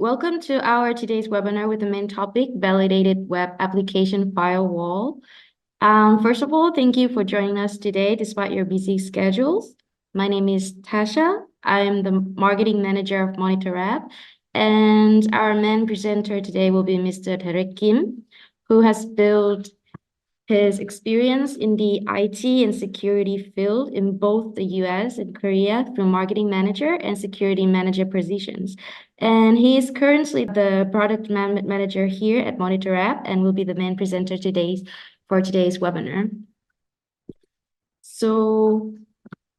Welcome to our today's webinar with the main topic, Validated Web Application Firewall. First of all, thank you for joining us today despite your busy schedules. My name is Tasha. I am the Marketing Manager of Monitorapp, and our main presenter today will be Mr. Derek Kim, who has built his experience in the IT and security field in both the US and Korea through marketing manager and security manager positions. And he is currently the product manager here at Monitorapp and will be the main presenter for today's webinar. So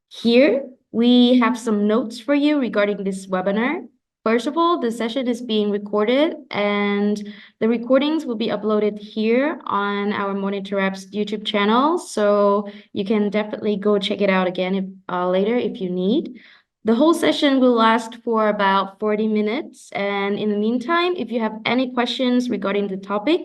here we have some notes for you regarding this webinar. First of all, the session is being recorded and the recordings will be uploaded here on our Monitorapp's YouTube channel. So you can definitely go check it out again later if you need. The whole session will last for about 40 minutes. And in the meantime, if you have any questions regarding the topic,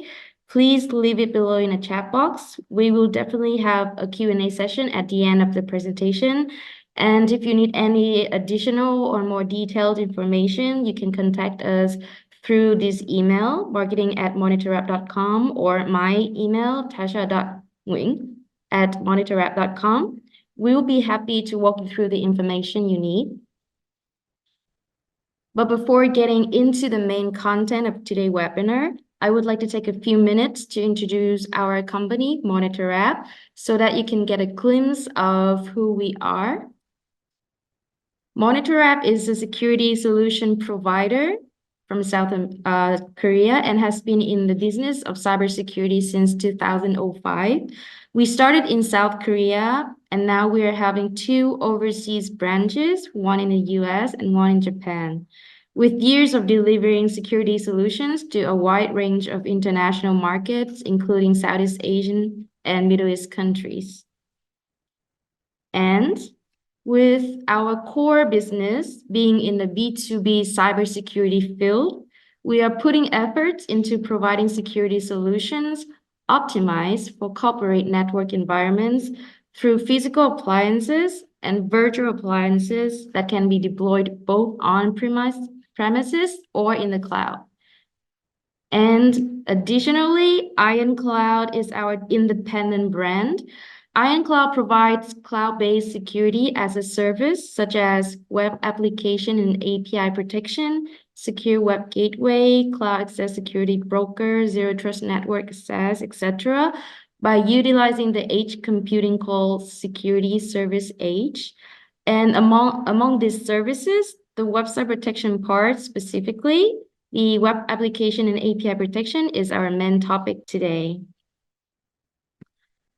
please leave it below in a chat box. We will definitely have a Q&A session at the end of the presentation. And if you need any additional or more detailed information, you can contact us through this email, marketing@monitorapp.com, or my email, tasha.nguyen@monitorapp.com. We'll be happy to walk you through the information you need. But before getting into the main content of today's webinar, I would like to take a few minutes to introduce our company, Monitorapp, so that you can get a glimpse of who we are. Monitorapp is a security solution provider from South Korea and has been in the business of cybersecurity since 2005. We started in South Korea, and now we are having 2 overseas branches, one in the US and one in Japan, with years of delivering security solutions to a wide range of international markets, including Southeast Asian and Middle East countries. And with our core business being in the B2B cybersecurity field, we are putting efforts into providing security solutions optimized for corporate network environments through physical appliances and virtual appliances that can be deployed both on premises or in the cloud. And additionally, IronCloud is our independent brand. IronCloud provides cloud-based security as a service, such as web application and API protection, secure web gateway, cloud access security broker, zero trust network access, etc., by utilizing the edge computing called Security Service Edge. And among these services, the website protection part specifically, the web application and API protection is our main topic today.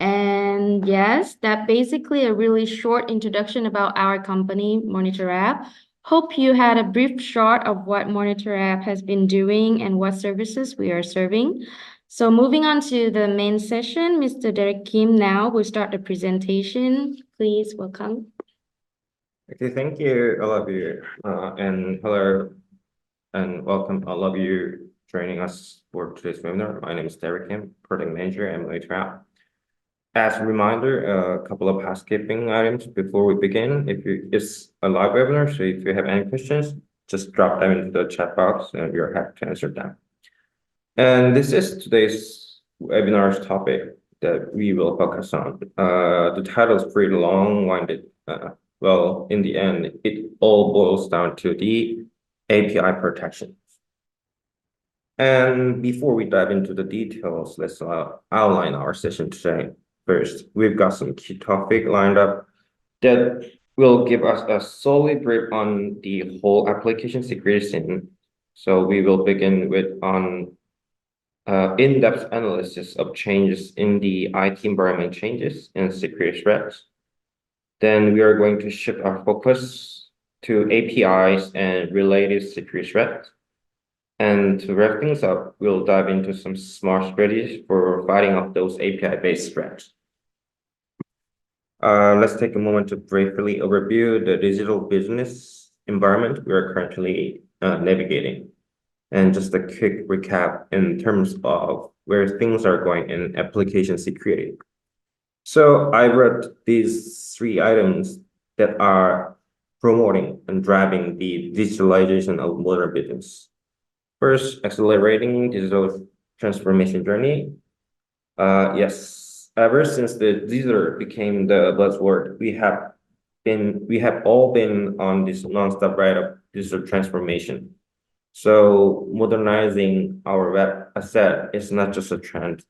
And yes, that's basically a really short introduction about our company, Monitorapp. Hope you had a brief shot of what Monitorapp has been doing and what services we are serving. So moving on to the main session, Mr. Derek Kim now will start the presentation. Please welcome. Okay, thank you, all of you, and hello, and welcome all of you joining us for today's webinar. My name is Derek Kim, Product Manager at Monitorapp. As a reminder, a couple of housekeeping items before we begin. It's a live webinar, so if you have any questions, just drop them into the chat box and we are happy to answer them. And this is today's webinar's topic that we will focus on. The title is pretty long-winded. Well, in the end, it all boils down to the API protection. And before we dive into the details, let's outline our session today. First, we've got some key topics lined up that will give us a solid grip on the whole application security scene. So we will begin with in-depth analysis of changes in the IT environment changes and security threats. Then we are going to shift our focus to APIs and related security threats. And to wrap things up, we'll dive into some smart strategies for fighting off those API-based threats. Let's take a moment to briefly overview the digital business environment we are currently navigating. And just a quick recap in terms of where things are going in application security. So I wrote these 3 items that are promoting and driving the digitalization of modern business. First, accelerating digital transformation journey. Yes, ever since the digital became the buzzword, we have all been on this nonstop ride of digital transformation. So modernizing our web asset is not just a trend.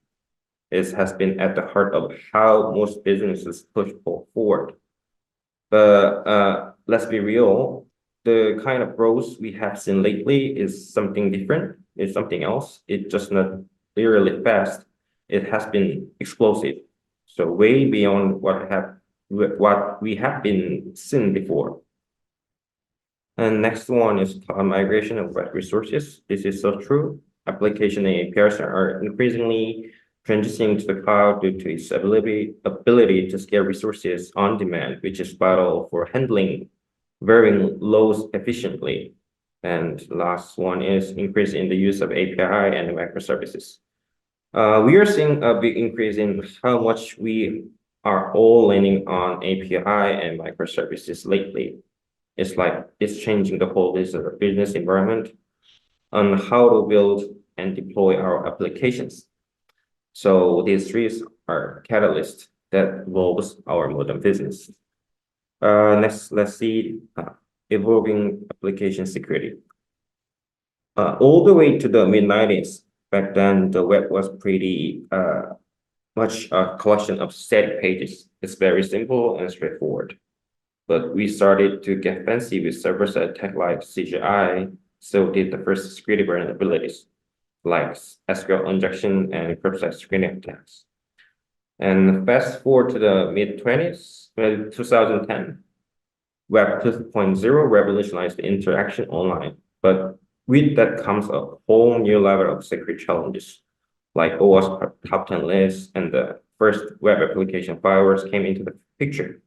It has been at the heart of how most businesses push forward. But let's be real, the kind of growth we have seen lately is something different. It's something else. It's just not really fast. It has been explosive. So way beyond what we have been seen before. And next one is cloud migration of web resources. This is so true. Application and APIs are increasingly transitioning to the cloud due to its ability to scale resources on demand, which is vital for handling varying loads efficiently. And last one is increase in the use of API and microservices. We are seeing a big increase in how much we are all leaning on API and microservices lately. It's like it's changing the whole business environment on how to build and deploy our applications. So these three are catalysts that evolves our modern business. Next, let's see evolving application security. All the way to the mid-90s, back then the web was pretty much a collection of static pages. It's very simple and straightforward. But we started to get fancy with server-side tech like CGI, so did the first security vulnerabilities like SQL injection and curbside screening attacks. And fast forward to the mid-20s, 2010, Web 2.0 revolutionized the interaction online. But with that comes a whole new level of security challenges, like OWASP top 10 lists and the first web application firewalls came into the picture.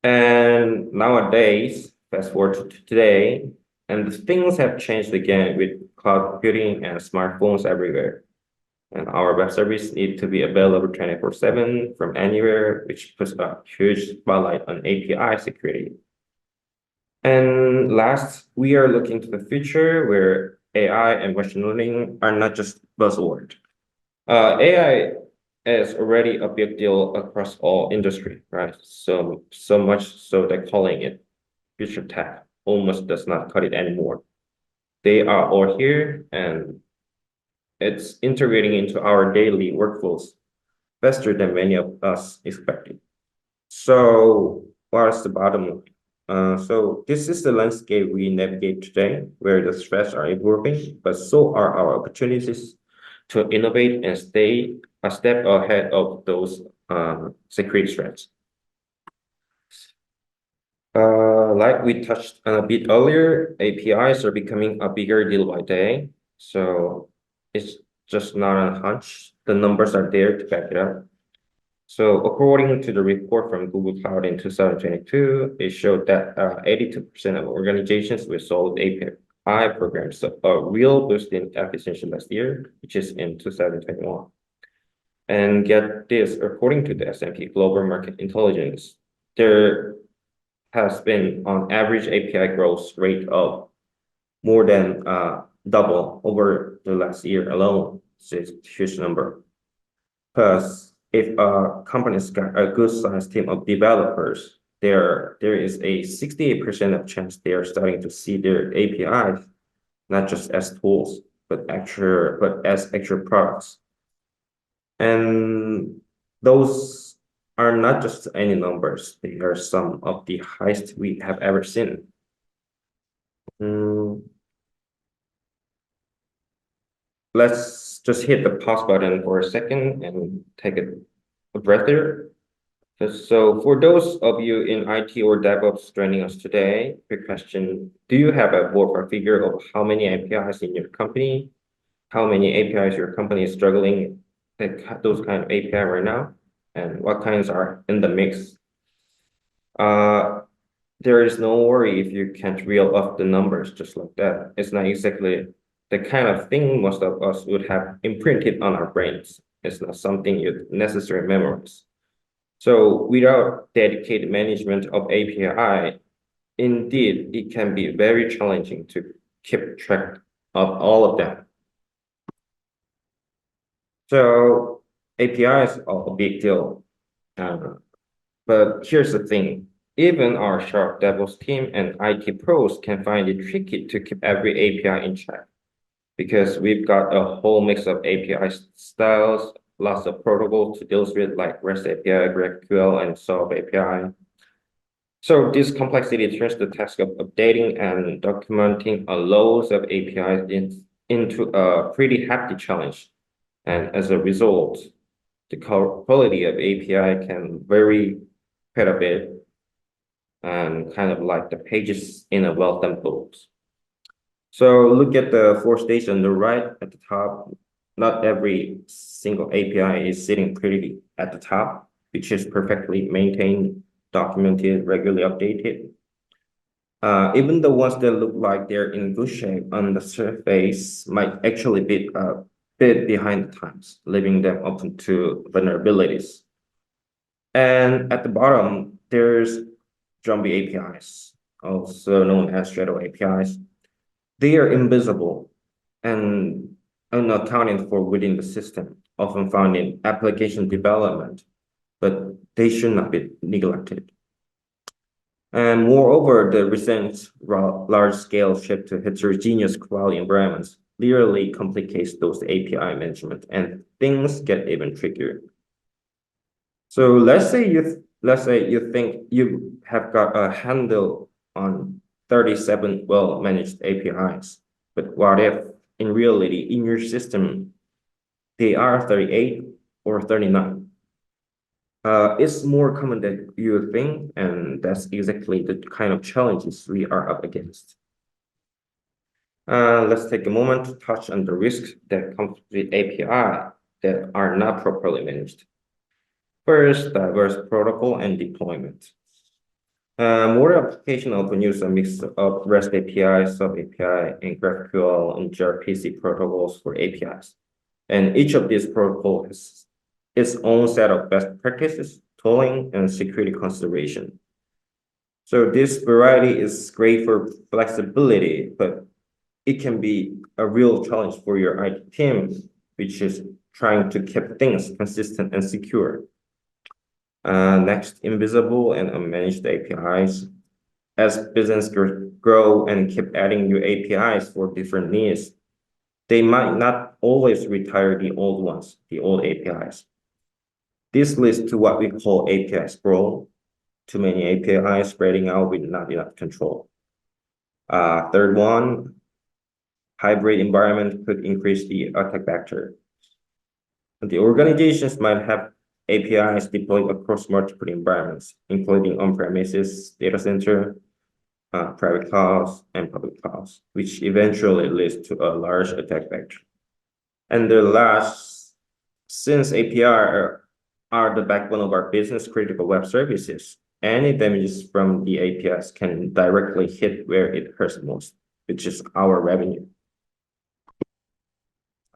And nowadays, fast forward to today, and things have changed again with cloud computing and smartphones everywhere. And our web service need to be available 24/7 from anywhere, which puts a huge spotlight on API security. And last, we are looking to the future where AI and machine learning are not just buzzword. AI is already a big deal across all industry, right? So much so that calling it future tech almost does not cut it anymore. They are all here and it's integrating into our daily workflows faster than many of us expected. So what's the bottom line? So this is the landscape we navigate today, where the threats are evolving, but so are our opportunities to innovate and stay a step ahead of those security threats. Like we touched on a bit earlier, APIs are becoming a bigger deal by day. So it's just not a hunch. The numbers are there to back it up. So according to the report from Google Cloud in 2022, it showed that 82% of organizations with solid API programs saw a real boost in efficiency last year, which is in 2021. And get this, according to the S&P Global Market Intelligence, there has been on average API growth rate of more than double over the last year alone. So it's a huge number. Plus, if a company's got a good sized team of developers, there is a 68% of chance they are starting to see their APIs not just as tools, but as actual products. And those are not just any numbers, they are some of the highest we have ever seen. Let's just hit the pause button for a second and take a breath here. So for those of you in IT or DevOps joining us today, quick question, do you have a ballpark figure of how many APIs in your company? How many APIs your company is struggling with those kind of API right now? And what kinds are in the mix? There is no worry if you can't reel off the numbers just like that. It's not exactly the kind of thing most of us would have imprinted on our brains. It's not something you'd necessarily memorize. So without dedicated management of API, indeed, it can be very challenging to keep track of all of them. So APIs are a big deal. But here's the thing, even our sharp DevOps team and IT pros can find it tricky to keep every API in check because we've got a whole mix of API styles, lots of protocols to deal with like REST API, GraphQL, and SOAP API. So this complexity turns the task of updating and documenting a loads of APIs into a pretty hefty challenge. And as a result, the quality of API can vary quite a bit and kind of like the pages in a well-done book. So look at the 4 stages on the right at the top. Not every single API is sitting pretty at the top, which is perfectly maintained, documented, regularly updated. Even the ones that look like they're in good shape on the surface might actually be a bit behind the times, leaving them open to vulnerabilities. And at the bottom, there's zombie APIs, also known as shadow APIs. They are invisible and unaccounted for within the system, often found in application development, but they should not be neglected. And moreover, the recent large-scale shift to heterogeneous cloud environments clearly complicates those API management, and things get even trickier. So let's say you think you have got a handle on 37 well-managed APIs, but what if in reality in your system they are 38 or 39? It's more common than you think, and that's exactly the kind of challenges we are up against. Let's take a moment to touch on the risks that come with API that are not properly managed. First, diverse protocol and deployment. More application often use a mix of REST API, SOAP API, and GraphQL and gRPC protocols for APIs. And each of these protocols has its own set of best practices, tooling, and security consideration. So this variety is great for flexibility, but it can be a real challenge for your IT team, which is trying to keep things consistent and secure. Next, invisible and unmanaged APIs. As business grow and keep adding new APIs for different needs, they might not always retire the old ones, the old APIs. This leads to what we call API sprawl, too many APIs spreading out with not enough control. Third one, hybrid environment could increase the attack vector. The organizations might have APIs deployed across multiple environments, including on-premises, data center, private clouds, and public clouds, which eventually leads to a large attack vector. And the last, since API are the backbone of our business-critical web services, any damages from the APIs can directly hit where it hurts most, which is our revenue.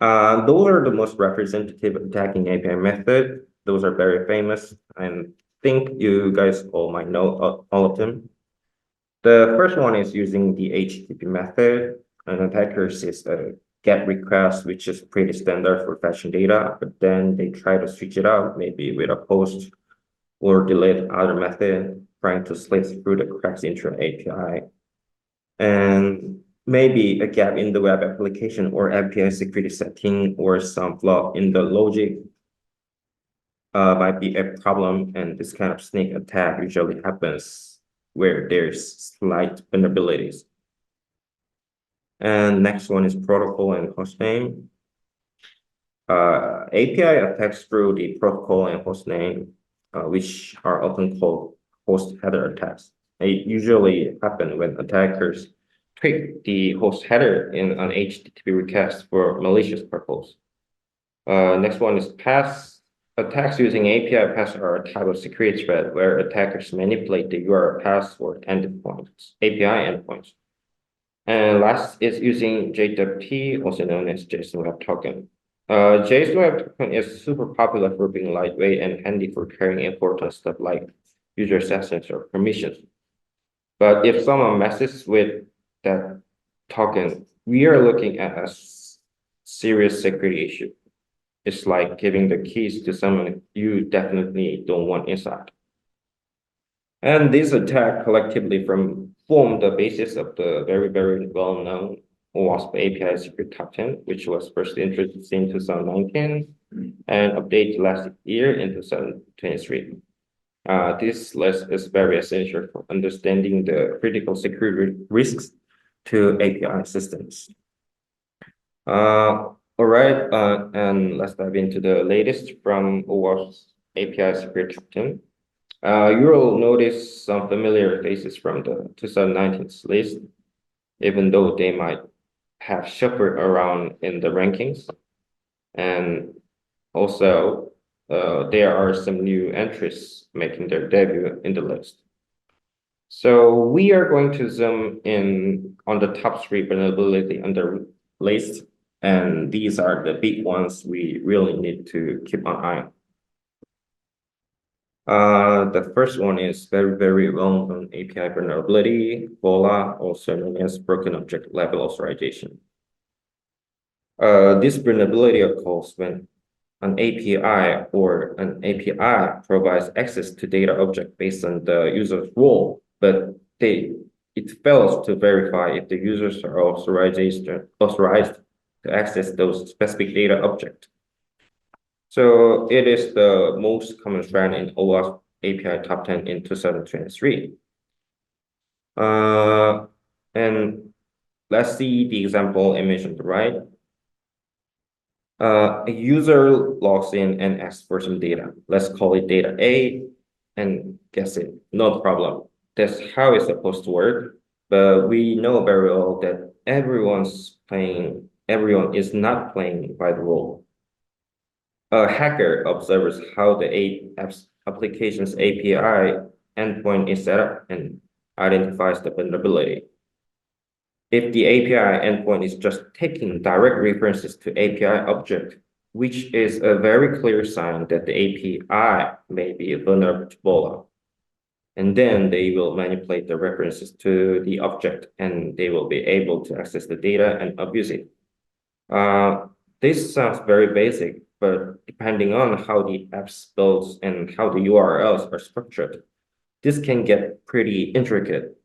Those are the most representative attacking API method. Those are very famous, and think you guys all might know all of them. The first one is using the HTTP method. An attacker sees a GET request, which is pretty standard for fetching data, but then they try to switch it up, maybe with a POST or delete other method, trying to slip through the cracks into an API. And maybe a gap in the web application or API security setting or some flaw in the logic might be a problem, and this kind of sneak attack usually happens where there's slight vulnerabilities. And next one is protocol and hostname. API attacks through the protocol and hostname, which are often called host header attacks. They usually happen when attackers tweak the host header in an HTTP request for malicious purpose. Next one is pass. Attacks using API paths are a type of security threat where attackers manipulate the URL paths for endpoints, API endpoints. And last is using JWT, also known as JSON Web Token. JSON Web Token is super popular for being lightweight and handy for carrying important stuff like user sessions or permissions. But if someone messes with that token, we are looking at a serious security issue. It's like giving the keys to someone you definitely don't want inside. And this attack collectively form the basis of the very, very well-known WASP API Secret Top 10, which was first introduced in 2019 and updated last year in 2023. This list is very essential for understanding the critical security risks to API systems. All right, and let's dive into the latest from OWASP API Security Top 10. You will notice some familiar faces from the 2019 list, even though they might have shuffled around in the rankings. And also, there are some new entries making their debut in the list. So we are going to zoom in on the top 3 vulnerability on the list, and these are the big ones we really need to keep an eye on. The first one is very, very well-known API vulnerability, VOLA, also known as broken object level authorization. This vulnerability occurs when an API or an API provides access to data object based on the user's role, but it fails to verify if the users are authorized to access those specific data object. So it is the most common trend in OWASP API Top 10 in 2023. And let's see the example I mentioned, right? A user logs in and asks for some data. Let's call it data A and guess it. No problem. That's how it's supposed to work. But we know very well that everyone is not playing by the rule. A hacker observes how the application's API endpoint is set up and identifies the vulnerability. If the API endpoint is just taking direct references to API object, which is a very clear sign that the API may be vulnerable to VOLA. And then they will manipulate the references to the object and they will be able to access the data and abuse it. This sounds very basic, but depending on how the app builds and how the URLs are structured, this can get pretty intricate.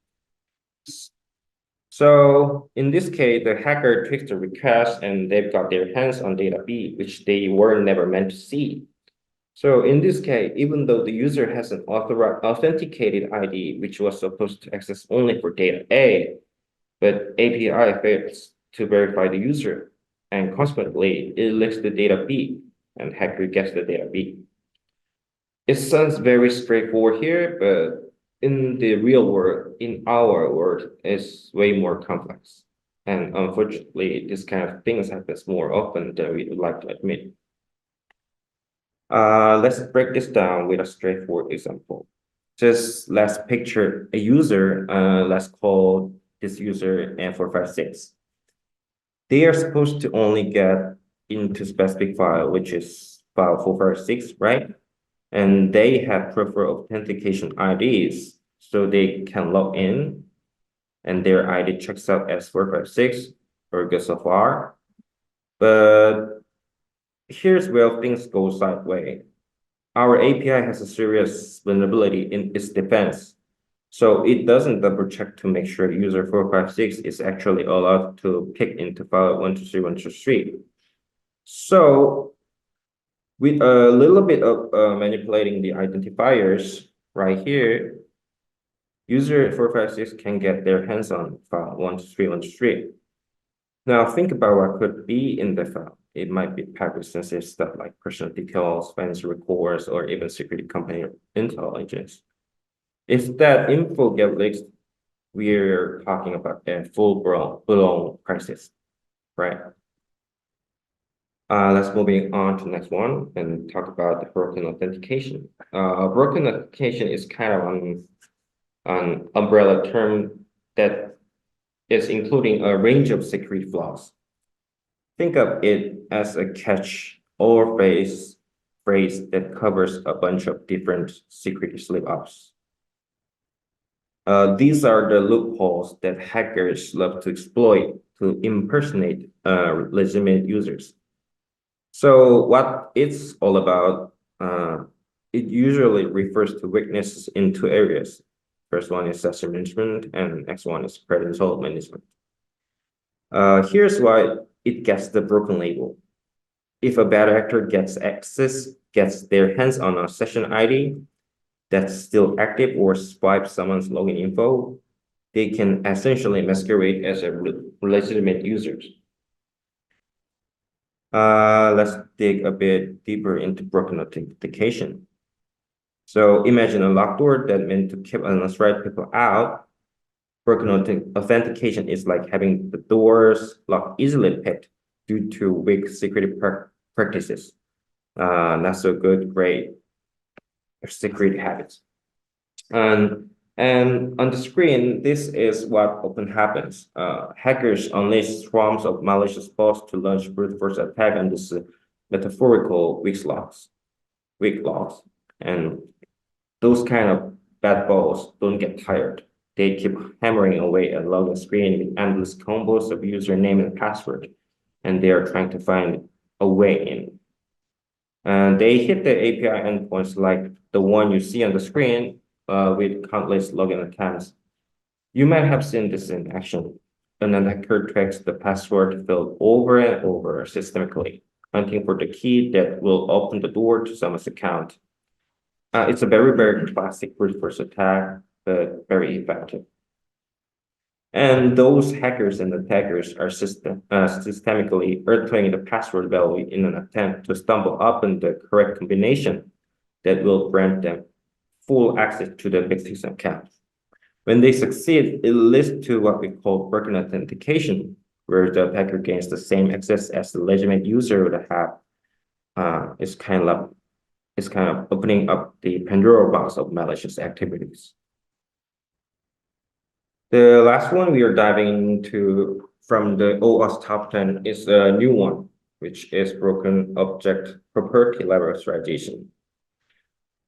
So in this case, the hacker tweaks the request and they've got their hands on data B, which they were never meant to see. So in this case, even though the user has an authenticated ID, which was supposed to access only for data A, but API fails to verify the user, and consequently, it leaks the data B, and hacker gets the data B. It sounds very straightforward here, but in the real world, in our world, it's way more complex. And unfortunately, this kind of things happens more often than we would like to admit. Let's break this down with a straightforward example. Just let's picture a user, let's call this user N456. They are supposed to only get into specific file, which is file 456, right? And they have preferred authentication IDs, so they can log in and their ID checks out as 456 or good so far. But here's where things go sideways. Our API has a serious vulnerability in its defense. So it doesn't double check to make sure user 456 is actually allowed to pick into file 123.123. So with a little bit of manipulating the identifiers right here, user 456 can get their hands on file 123.123. Now think about what could be in the file. It might be privacy-sensitive stuff like personal details, financial records, or even security company intelligence. If that info gets leaked, we're talking about a full-blown crisis, right? Let's moving on to the next one and talk about the broken authentication. Broken authentication is kind of an umbrella term that is including a range of security flaws. Think of it as a catch-all phrase that covers a bunch of different security slip-ups. These are the loopholes that hackers love to exploit to impersonate legitimate users. So what it's all about, it usually refers to weaknesses in two areas. First one is session management, and next one is credential management. Here's why it gets the broken label. If a bad actor gets their hands on a session ID that's still active or swipes someone's login info, they can essentially masquerade as a legitimate user. Let's dig a bit deeper into broken authentication. So imagine a locked door that meant to keep unauthorized people out. Broken authentication is like having the doors locked easily picked due to weak security practices. Not so good, great security habits. And on the screen, this is what often happens. Hackers unleash swarms of malicious bots to launch brute force attack on this metaphorical weak logs. And those kind of bad balls don't get tired. They keep hammering away at login screen with endless combos of username and password, and they are trying to find a way in. And they hit the API endpoints like the one you see on the screen with countless login attempts. You might have seen this in action. An attacker tracks the password field over and over systemically, hunting for the key that will open the door to someone's account. It's a very, very classic brute force attack, but very effective. And those hackers and attackers are systemically earthing the password value in an attempt to stumble upon the correct combination that will grant them full access to the victim's account. When they succeed, it leads to what we call broken authentication, where the attacker gains the same access as the legitimate user would have. It's kind of opening up the Pandora box of malicious activities. The last one we are diving into from the OWASP top 10 is a new one, which is broken object property level authorization.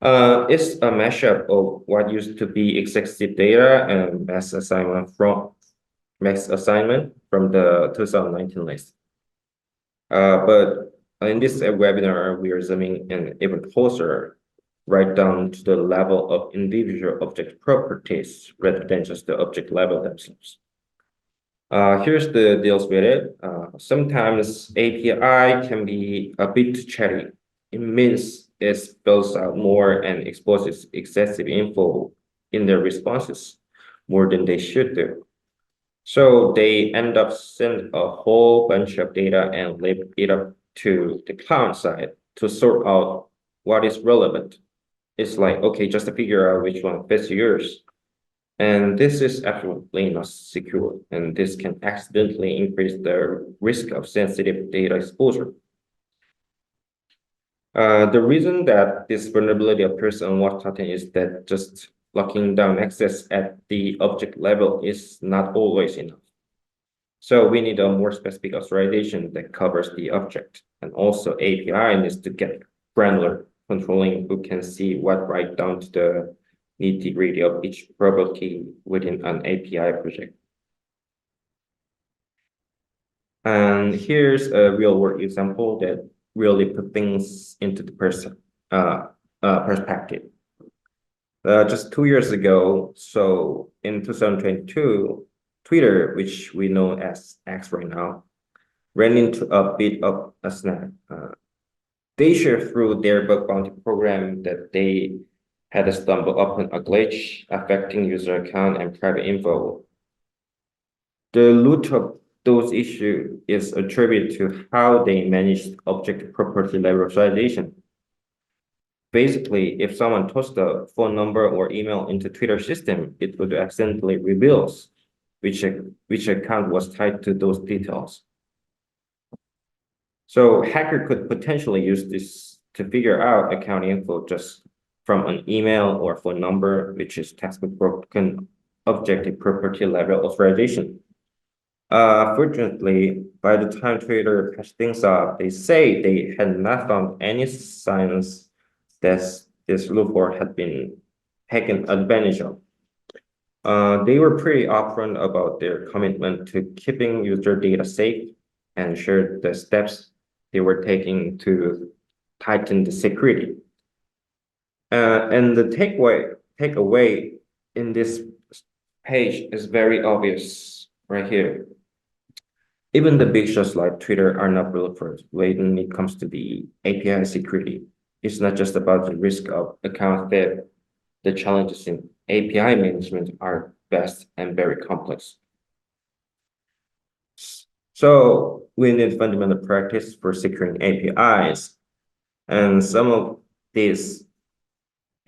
It's a mashup of what used to be executive data and mass assignment from the 2019 list. But in this webinar, we are zooming in even closer, right down to the level of individual object properties rather than just the object level themselves. Here's the deals with it. Sometimes API can be a bit chatty. It means it spells out more and exposes excessive info in their responses more than they should do. So they end up sending a whole bunch of data and leave it up to the client side to sort out what is relevant. It's like, okay, just to figure out which one fits yours. And this is absolutely not secure, and this can accidentally increase the risk of sensitive data exposure. The reason that this vulnerability appears on WAF is that just locking down access at the object level is not always enough. So we need a more specific authorization that covers the object, and also API needs to get granular, controlling who can see what right down to the nitty-gritty of each property within an API project. And here's a real-world example that really put things into the perspective. Just 2 years ago, so in 2022, Twitter, which we know as X right now, ran into a bit of a snag. They shared through their bug bounty program that they had stumbled upon a glitch affecting user account and private info. The root of those issues is attributed to how they managed object property level authorization. Basically, if someone tossed a phone number or email into Twitter system, it would accidentally reveal which account was tied to those details. So hacker could potentially use this to figure out account info just from an email or phone number, which is textbook broken objective property level authorization. Fortunately, by the time Twitter patched things up, they say they had not found any signs that this loophole had been taken advantage of. They were pretty upfront about their commitment to keeping user data safe and shared the steps they were taking to tighten the security. And the takeaway in this page is very obvious right here. Even the big shows like Twitter are not bulletproof when it comes to the API security. It's not just about the risk of account theft. The challenges in API management are vast and very complex. So we need fundamental practice for securing APIs. And some of these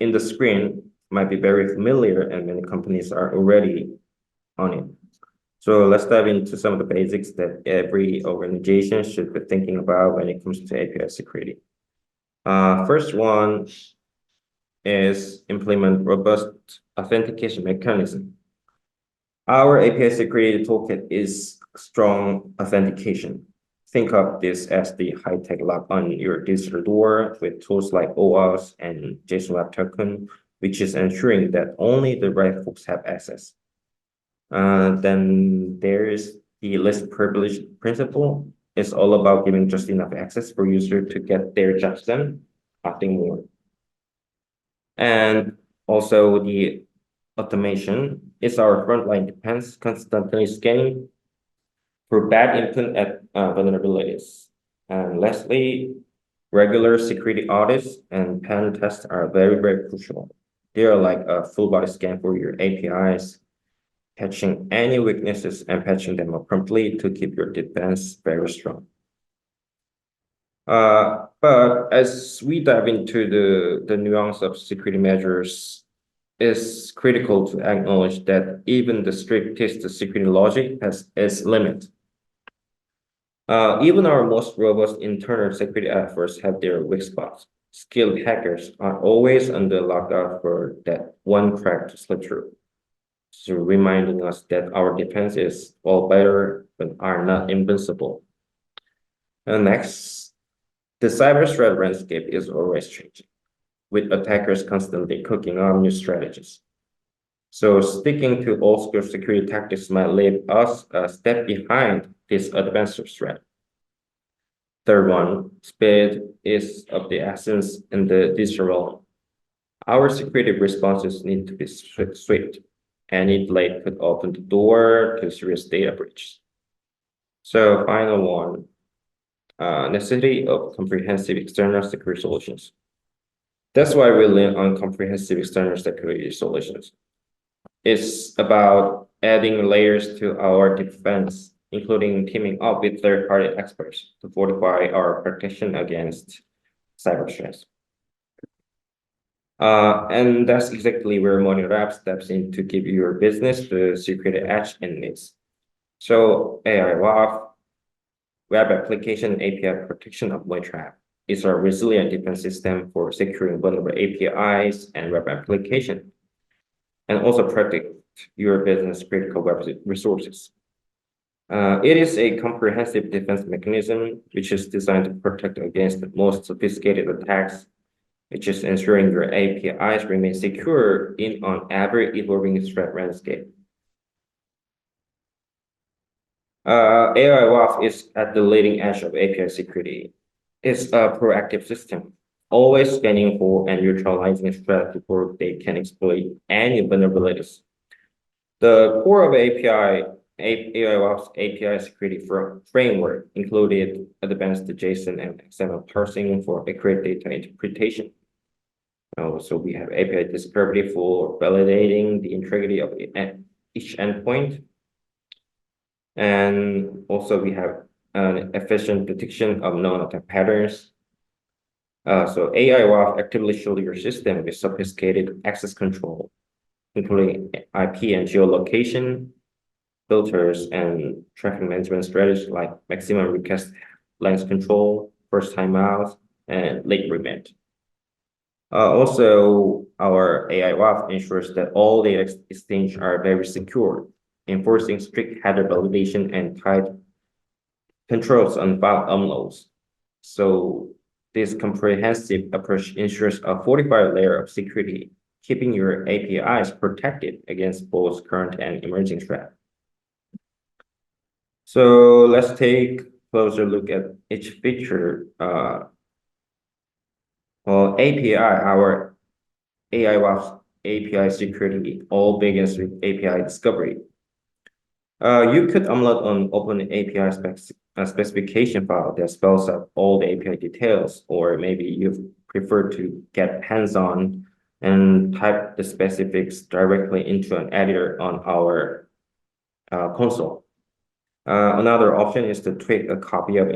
in the screen might be very familiar and many companies are already on it. So let's dive into some of the basics that every organization should be thinking about when it comes to API security. First one is implement robust authentication mechanism. Our API security toolkit is strong authentication. Think of this as the high-tech lock on your digital door with tools like OAuth and JSON Web Token, which is ensuring that only the right folks have access. Then there is the least privilege principle. It's all about giving just enough access for user to get their jobs done, nothing more. And also the automation is our frontline defense, constantly scanning for bad input at vulnerabilities. And lastly, regular security audits and pen tests are very, very crucial. They are like a full body scan for your APIs, catching any weaknesses and patching them up promptly to keep your defense very strong. But as we dive into the nuance of security measures, it's critical to acknowledge that even the strictest security logic has its limit. Even our most robust internal security efforts have their weak spots. Skilled hackers are always on the lookout for that one crack to slip through. So reminding us that our defense is all better but are not invincible. And next, the cyber threat landscape is always changing, with attackers constantly cooking up new strategies. So sticking to old school security tactics might leave us a step behind this advanced threat. Third one, speed is of the essence in the digital realm. Our security responses need to be swift. Any delay could open the door to serious data breach. So final one, necessity of comprehensive external security solutions. That's why we lean on comprehensive external security solutions. It's about adding layers to our defense, including teaming up with third-party experts to fortify our protection against cyber threats. And that's exactly where Monitorapp steps in to give your business the security edge it needs. So AI WAF, Web Application API Protection of Monitorapp is a resilient defense system for securing vulnerable APIs and web application, and also protect your business critical web resources. It is a comprehensive defense mechanism which is designed to protect against the most sophisticated attacks, which is ensuring your APIs remain secure in on every evolving threat landscape. AI WAF is at the leading edge of API security. It's a proactive system, always scanning for and neutralizing threats before they can exploit any vulnerabilities. The core of AI WAF's API security framework included advanced JSON and XML parsing for accurate data interpretation. So we have API discovery for validating the integrity of each endpoint. And also we have an efficient detection of known attack patterns. So AI WAF actively shield your system with sophisticated access control, including IP and geolocation, filters, and traffic management strategies like maximum request length control, first time out, and late remit. Also, our AI WAF ensures that all data exchange are very secure, enforcing strict header validation and tight controls on file uploads. So this comprehensive approach ensures a fortified layer of security keeping your APIs protected against both current and emerging threats. So let's take a closer look at each feature. Well, API, our AI WAF API security all begins with API discovery. You could download an open API specification file that spells out all the API details, or maybe you prefer to get hands-on and type the specifics directly into an editor on our console. Another option is to tweak a copy of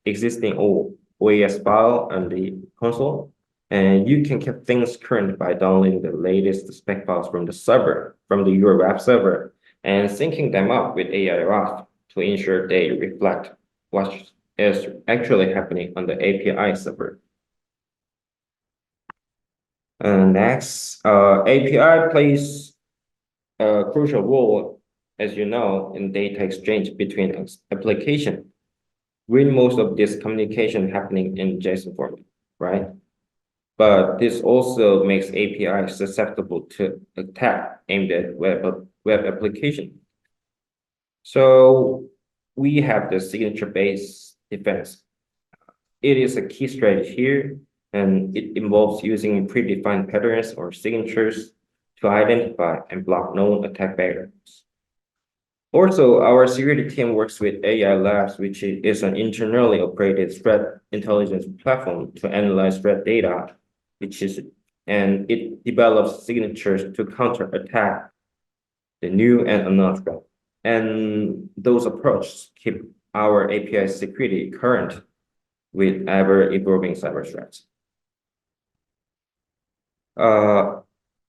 existing OAS file on the console, and you can keep things current by downloading the latest spec files from the server, from your web server, and syncing them up with AI WAF to ensure they reflect what is actually happening on the API server. Next, API plays a crucial role, as you know, in data exchange between applications, with most of this communication happening in JSON format, right? But this also makes API susceptible to attack aimed at web application. So we have the signature-based defense. It is a key strategy here, and it involves using predefined patterns or signatures to identify and block known attack vectors. Also, our security team works with AI Labs, which is an internally operated threat intelligence platform to analyze threat data, and it develops signatures to counter-attack the new and unknown threat. And those approaches keep our API security current with ever-evolving cyber threats.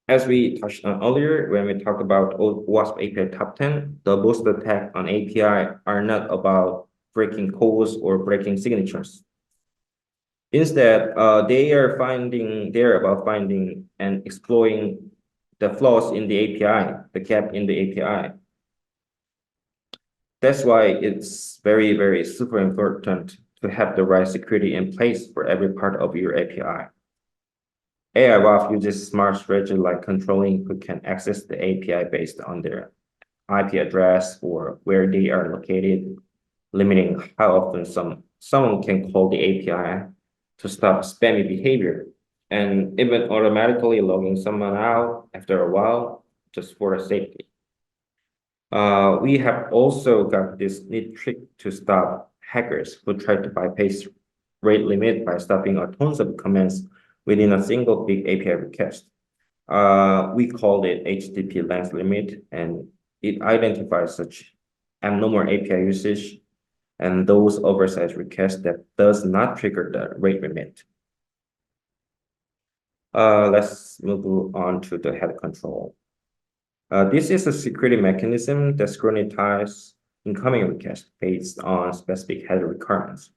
As we touched on earlier, when we talk about WASP API Top 10, the most attacks on API are not about breaking codes or breaking signatures. Instead, they are about finding and exploiting the flaws in the API, the gap in the API. That's why it's very, very super important to have the right security in place for every part of your API. AI WAF uses smart strategy like controlling who can access the API based on their IP address or where they are located, limiting how often someone can call the API to stop spammy behavior, and even automatically logging someone out after a while just for safety. We have also got this neat trick to stop hackers who try to bypass rate limit by stopping a tons of commands within a single big API request. We called it HTTP length limit, and it identifies such abnormal API usage and those oversized requests that does not trigger the rate limit. Let's move on to the head control. This is a security mechanism that scrutinizes incoming requests based on specific header requirements.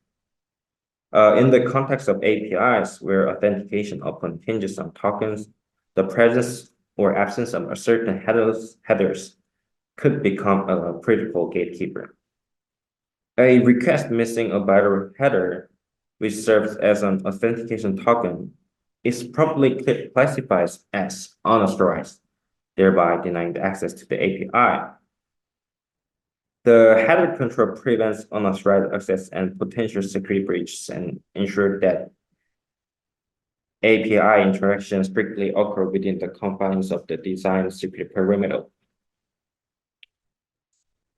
In the context of APIs where authentication often hinges on tokens, the presence or absence of a certain headers could become a critical gatekeeper. A request missing a vital header, which serves as an authentication token, is properly classified as unauthorized, thereby denying the access to the API. The header control prevents unauthorized access and potential security breaches and ensures that API interactions strictly occur within the confines of the design security perimeter.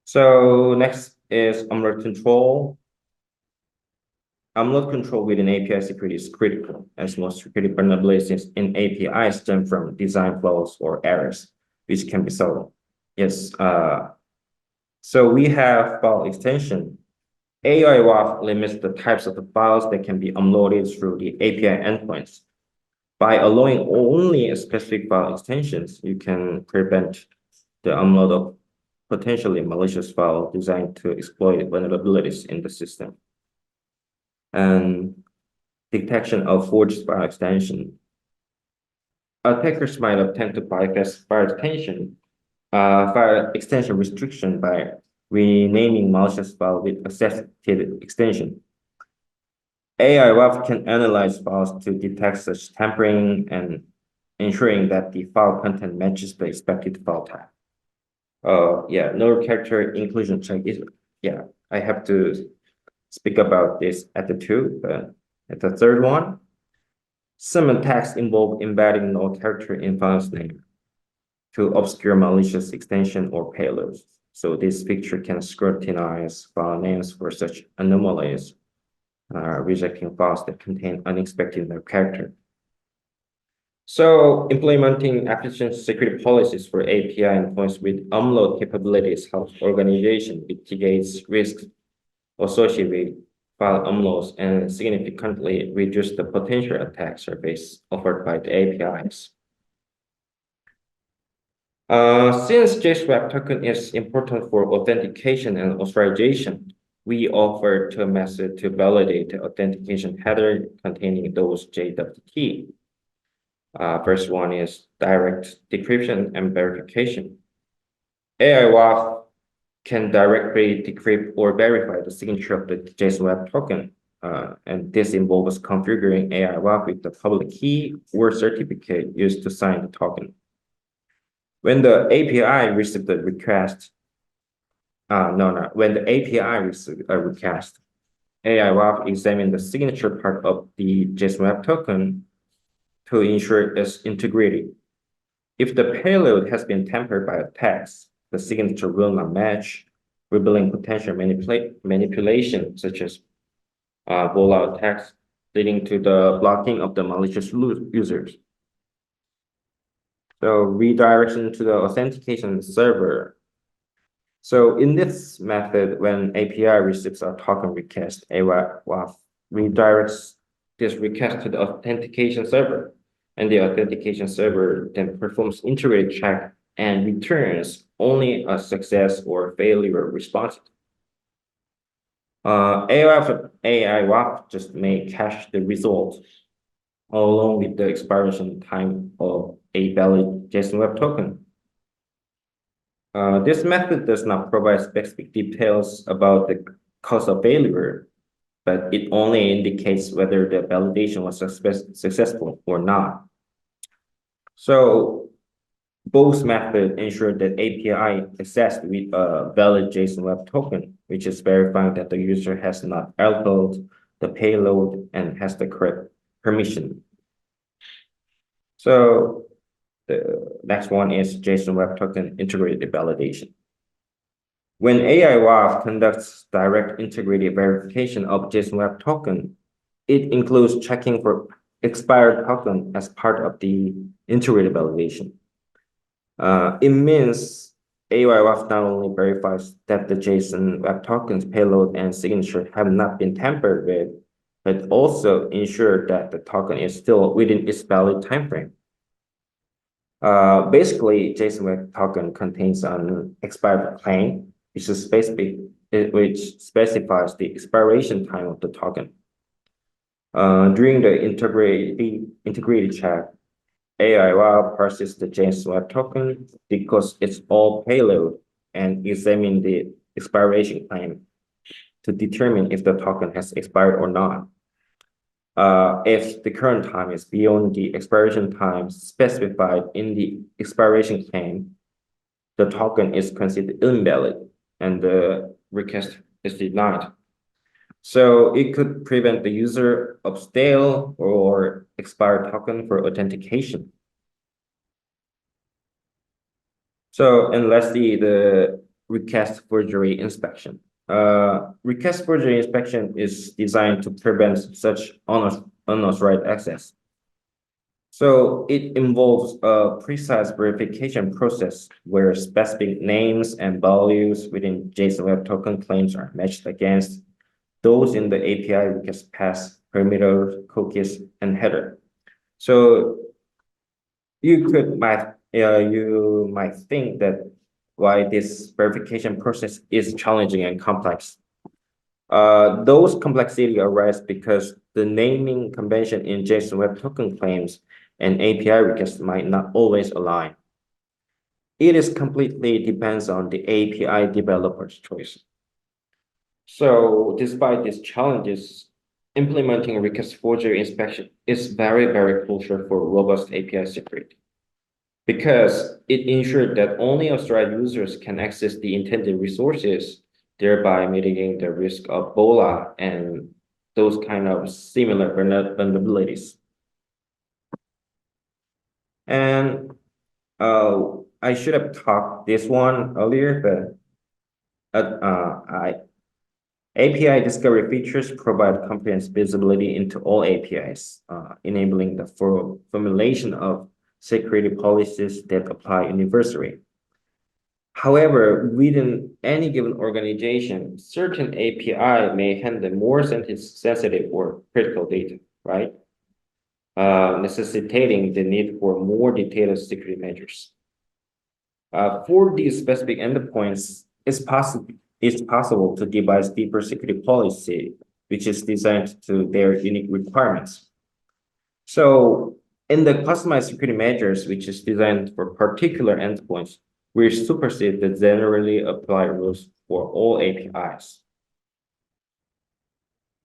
So next is omelet control. Omelet control within API security is critical, as most security vulnerabilities in APIs stem from design flaws or errors, which can be subtle. Yes. So we have file extension. AI WAF limits the types of the files that can be uploaded through the API endpoints. By allowing only specific file extensions, you can prevent the upload of potentially malicious files designed to exploit vulnerabilities in the system. And detection of forged file extension. Attackers might attempt to bypass file extension restriction by renaming malicious file with accepted extension. AI WAF can analyze files to detect such tampering and ensuring that the file content matches the expected file type. Yeah, no character inclusion check is, yeah, I have to speak about this at the two, but at the third one, some attacks involve embedding no character in file's name to obscure malicious extension or payloads. So this feature can scrutinize file names for such anomalies, rejecting files that contain unexpected no character. So implementing application security policies for API endpoints with upload capabilities helps organization mitigates risks associated with file uploads and significantly reduce the potential attack surface offered by the APIs. Since JSWAP token is important for authentication and authorization, we offer two methods to validate the authentication header containing those JWT. First one is direct decryption and verification. AI WAF can directly decrypt or verify the signature of the JSON token. And this involves configuring AI WAF with the public key or certificate used to sign the token. When the API receives the request, when the API receives a request, AI WAF examines the signature part of the JSON token to ensure its integrity. If the payload has been tampered by attacks, the signature will not match, revealing potential manipulation such as rollout attacks, leading to the blocking of the malicious users. So redirection to the authentication server. So in this method, when API receives a token request, WAF redirects this request to the authentication server, and the authentication server then performs integrated check and returns only a success or failure response. AI WAF just may cache the result along with the expiration time of a valid JSON Web Token. This method does not provide specific details about the cause of failure, but it only indicates whether the validation was successful or not. So both methods ensure that API accessed with a valid JSON Web Token, which is verifying that the user has not altered the payload and has the correct permission. So the next one is JSON Web Token integrated validation. When AI WAF conducts direct integrated verification of JSON Web Token, it includes checking for expired token as part of the integrated validation. It means AI WAF not only verifies that the JSON Web Token's payload and signature have not been tampered with, but also ensure that the token is still within its valid timeframe. Basically, JSON Web Token contains an expired claim, which specifies the expiration time of the token. During the integrated check, AI WAF parses the JSON Web Token because it's all payload and examine the expiration claim to determine if the token has expired or not. If the current time is beyond the expiration time specified in the expiration claim, the token is considered invalid and the request is denied. So it could prevent the user of stale or expired token for authentication. So, and lastly, the request forgery inspection. Request forgery inspection is designed to prevent such unauthorized access. So it involves a precise verification process where specific names and values within JSON Web Token claims are matched against those in the API request path, parameters, cookies, and header. So you might think that why this verification process is challenging and complex. Those complexity arise because the naming convention in JSON Web Token claims and API requests might not always align. It is completely depends on the API developer's choice. So despite these challenges, implementing request forgery inspection is very, very crucial for robust API security because it ensures that only authorized users can access the intended resources, thereby mitigating the risk of BOLA and those kind of similar vulnerabilities. And I should have talked this one earlier, but API discovery features provide comprehensive visibility into all APIs, enabling the formulation of security policies that apply universally. However, within any given organization, certain API may handle more sensitive or critical data, right? Necessitating the need for more detailed security measures. For these specific endpoints, it's possible to devise deeper security policy, which is designed to their unique requirements. So in the customized security measures, which is designed for particular endpoints, we supersede the generally applied rules for all APIs.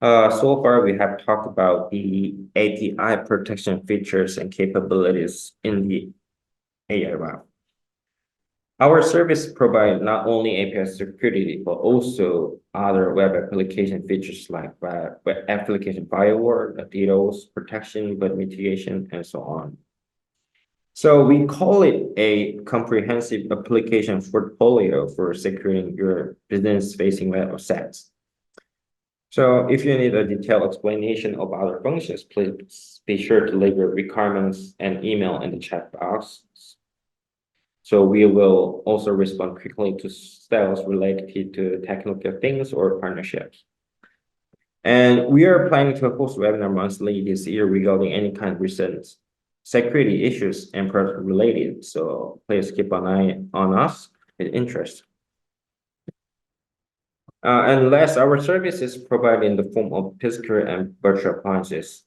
So far, we have talked about the API protection features and capabilities in the AI WAF. Our service provides not only API security, but also other web application features like Web Application Firewall, DDoS protection, but mitigation, and so on. So we call it a comprehensive application portfolio for securing your business-facing web assets. So if you need a detailed explanation of other functions, please be sure to leave your requirements and email in the chat box. So we will also respond quickly to sales related to technical things or partnerships. And we are planning to host webinar monthly this year regarding any kind of recent security issues and product related. So please keep an eye on us with interest. And last, our service is provided in the form of physical and virtual appliances.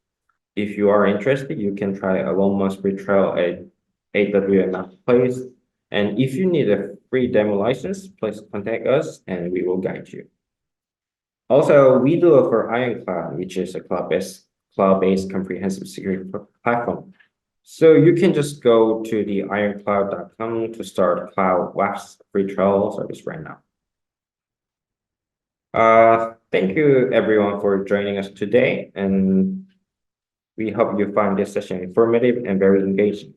If you are interested, you can try a 1 month free trial at AWS Marketplace. And if you need a free demo license, please contact us and we will guide you. Also, we do offer Ironclad, which is a cloud-based comprehensive security platform. So you can just go to the ironclad.com to start Cloud WAF free trial service right now. Thank you everyone for joining us today, and we hope you find this session informative and very engaging.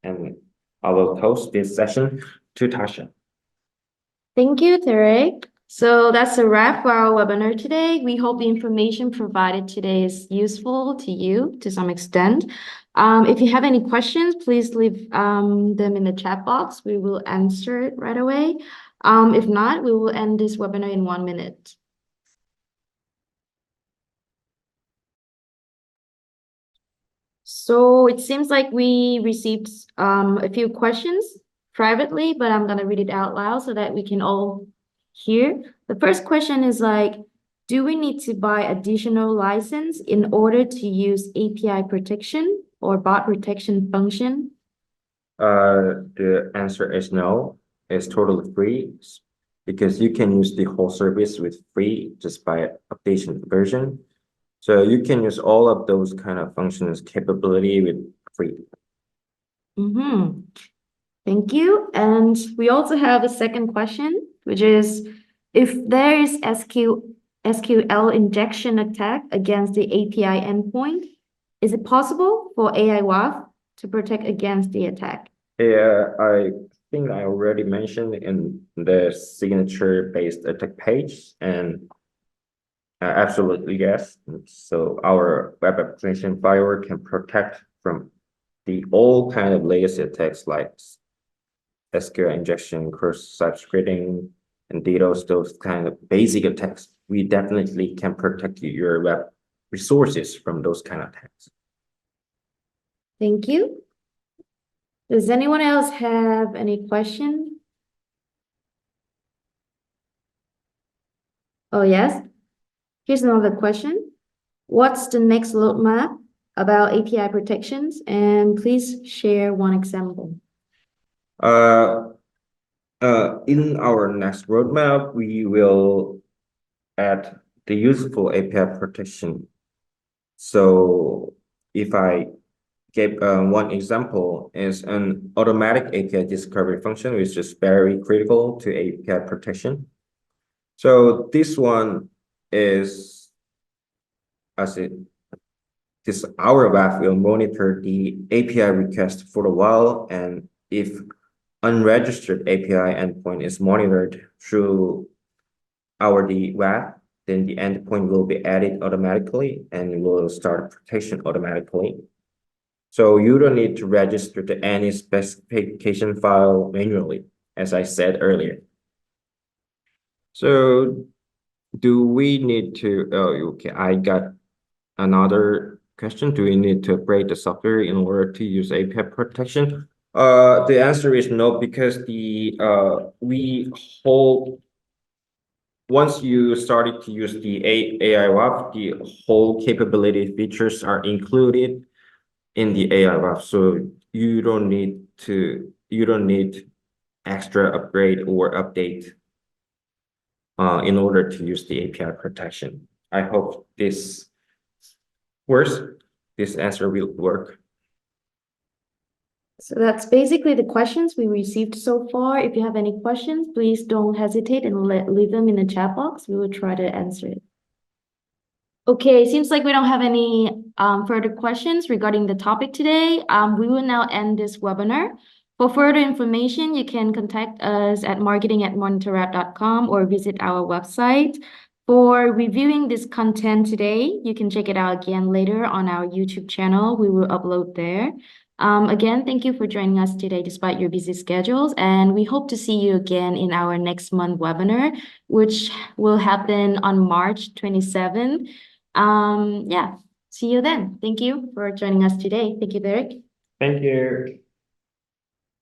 And I will host this session to Tasha. Thank you, Tarek. So that's a wrap for our webinar today. We hope the information provided today is useful to you to some extent. If you have any questions, please leave them in the chat box. We will answer it right away. If not, we will end this webinar in 1 minute. So it seems like we received a few questions privately, but I'm going to read it out loud so that we can all hear. The first question is like, do we need to buy additional license in order to use API protection or bot protection function? The answer is no. It's totally free because you can use the whole service with free just by updating the version. So you can use all of those kind of functions capability with free. Thank you. And we also have a second question, which is, if there is SQL injection attack against the API endpoint, is it possible for AI WAF to protect against the attack? Yeah, I think I already mentioned in the signature-based attack page, and absolutely yes. So our Web Application Firewall can protect from the all kind of legacy attacks like SQL injection, cross-site scripting, and DDoS, those kind of basic attacks. We definitely can protect your web resources from those kind of attacks. Thank you. Does anyone else have any question? Oh, yes. Here's another question. What's the next roadmap about API protections? And please share one example. In our next roadmap, we will add the useful API protection So if I give one example is an automatic API discovery function, which is very critical to API protection. So this one is our WAF will monitor the API request for a while, and if unregistered API endpoint is monitored through our WAF, then the endpoint will be added automatically and will start protection automatically. So you don't need to register to any specification file manually, as I said earlier. So do we need to, okay, I got another question. Do we need to upgrade the software in order to use API protection? The answer is no, because once you started to use the AI WAF, the whole capability features are included in the AI WAF. So you don't need extra upgrade or update in order to use the API protection. I hope this answer will work. So that's basically the questions we received so far. If you have any questions, please don't hesitate and leave them in the chat box. We will try to answer it. Okay, seems like we don't have any further questions regarding the topic today. We will now end this webinar. For further information, you can contact us at marketing@monitorapp.com or visit our website. For reviewing this content today, you can check it out again later on our YouTube channel. We will upload there. Again, thank you for joining us today despite your busy schedules, and we hope to see you again in our next month webinar, which will happen on March 27th. Yeah, see you then. Thank you for joining us today. Thank you, Derek. Thank you.